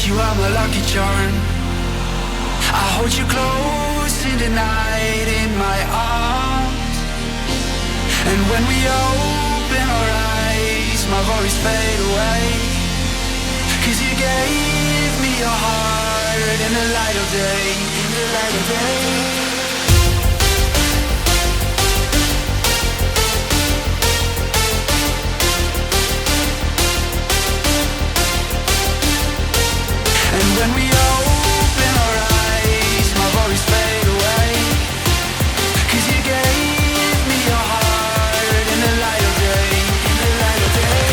you are my lucky charm. I hold you close in the night in my arms. And when we open our eyes, my worries fade away. 'Cause you gave me your heart in the light of day, in the light of day. And when we open our eyes, my worries fade away. 'Cause you gave me your heart in the light of day, in the light of day.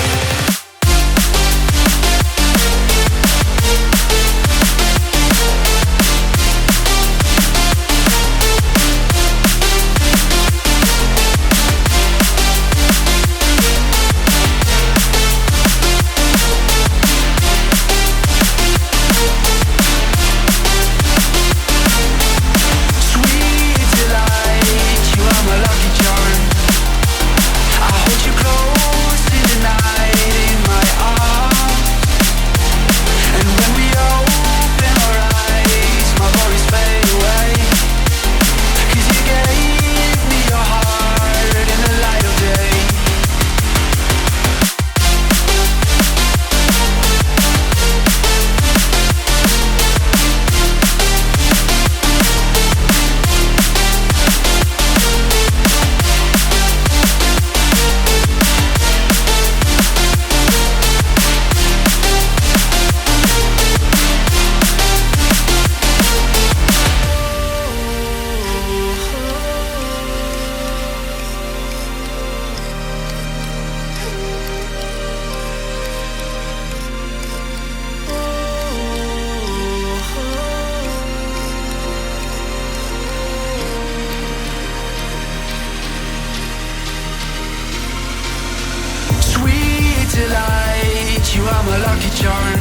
Delight, you are my lucky charm.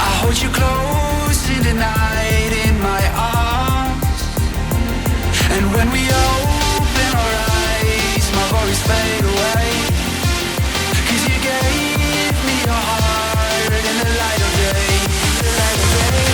I hold you close in the night in my arms. And when we open our eyes, my worries fade away. 'Cause you gave me your heart in the light of day, in the light of day.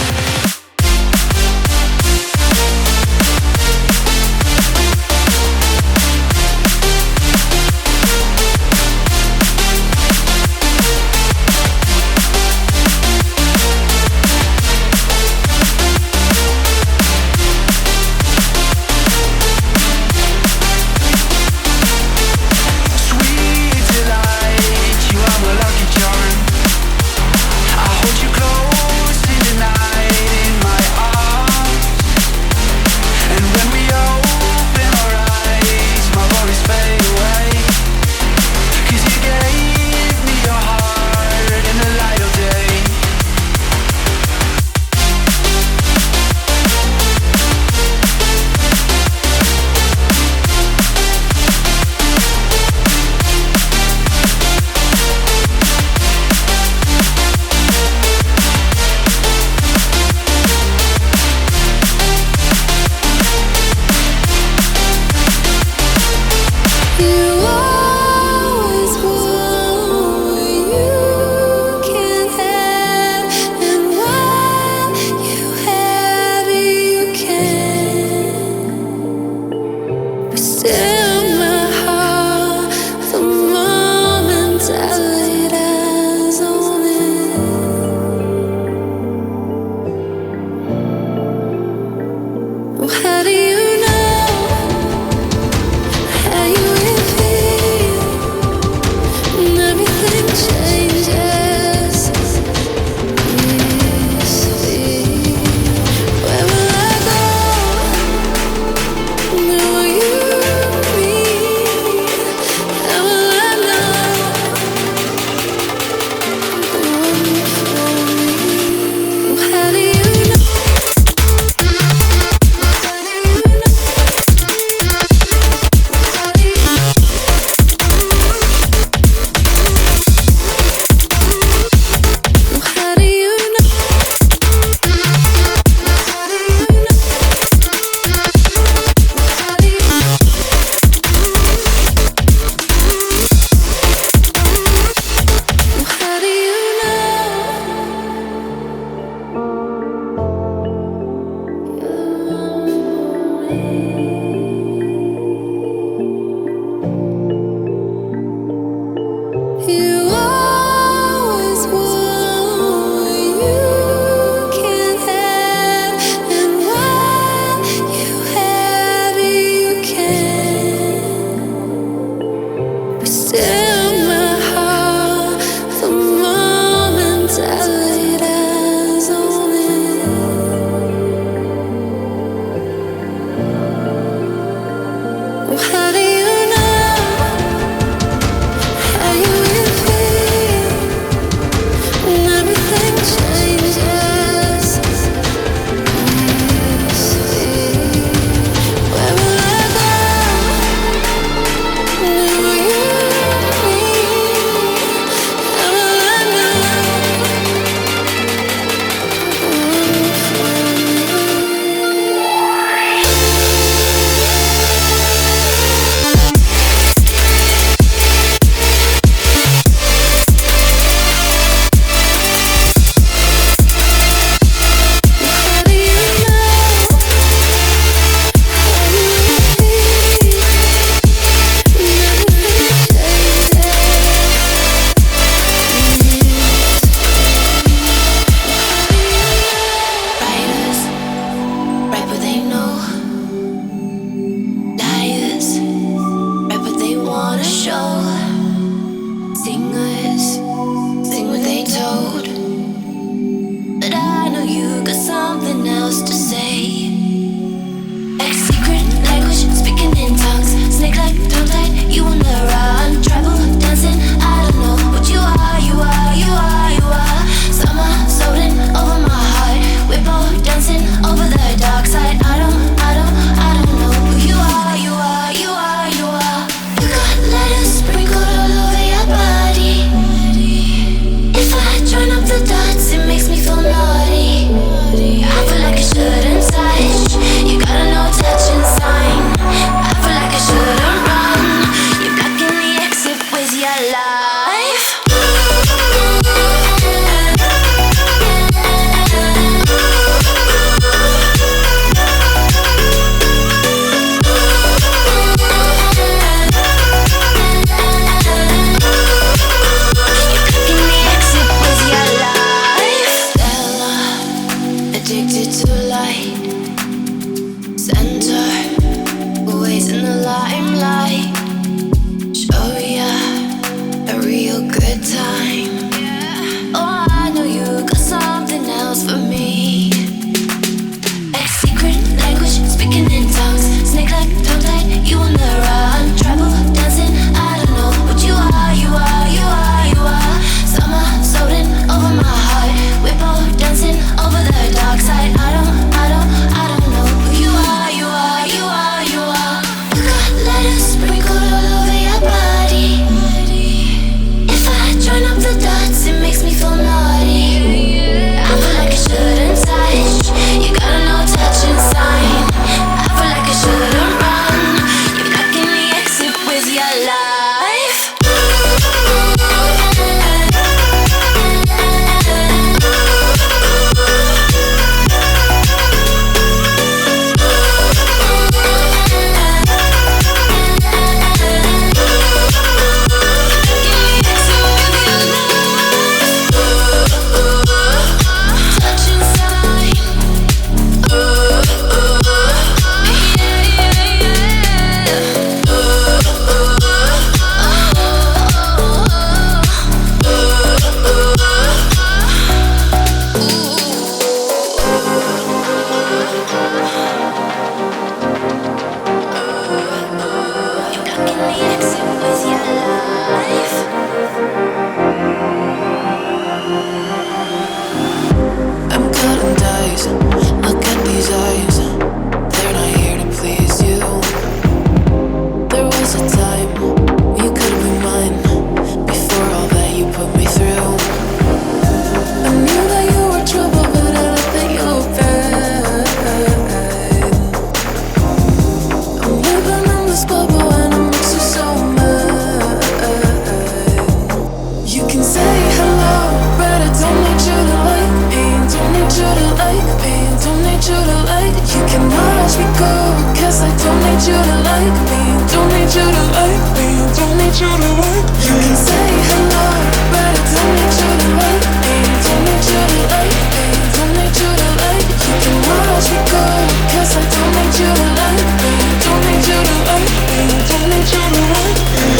need you to like me, don't need you to like me, don't need you to like me. You can say hello, but I don't need you to like me, don't need you to like me, don't need you to like me. You can watch me go, 'cause I don't need you to like me, don't need you to like me, don't need you to like me.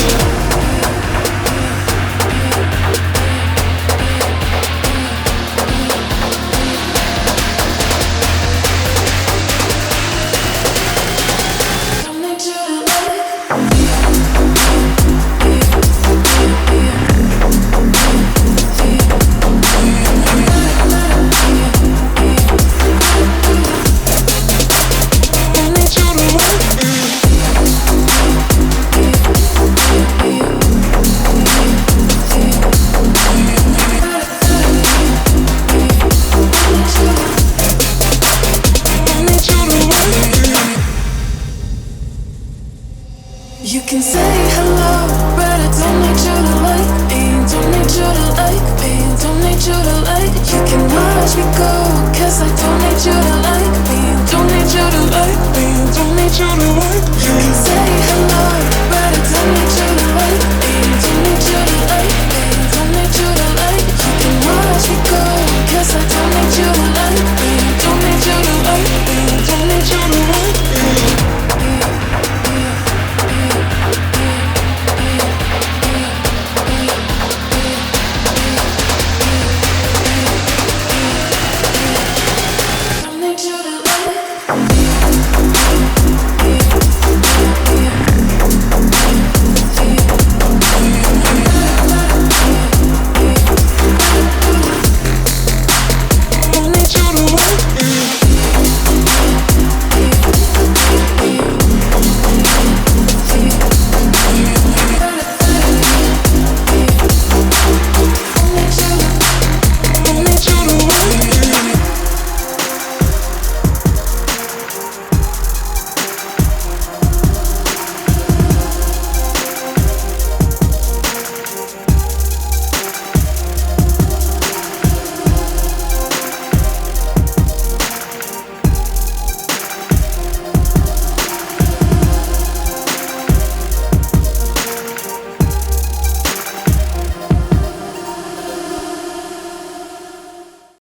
You can say hello, but I don't need you to like me, don't need you to like me, don't need you to like me. You can watch me go, 'cause I don't need you to like me, don't need you to like me, don't need you to like me.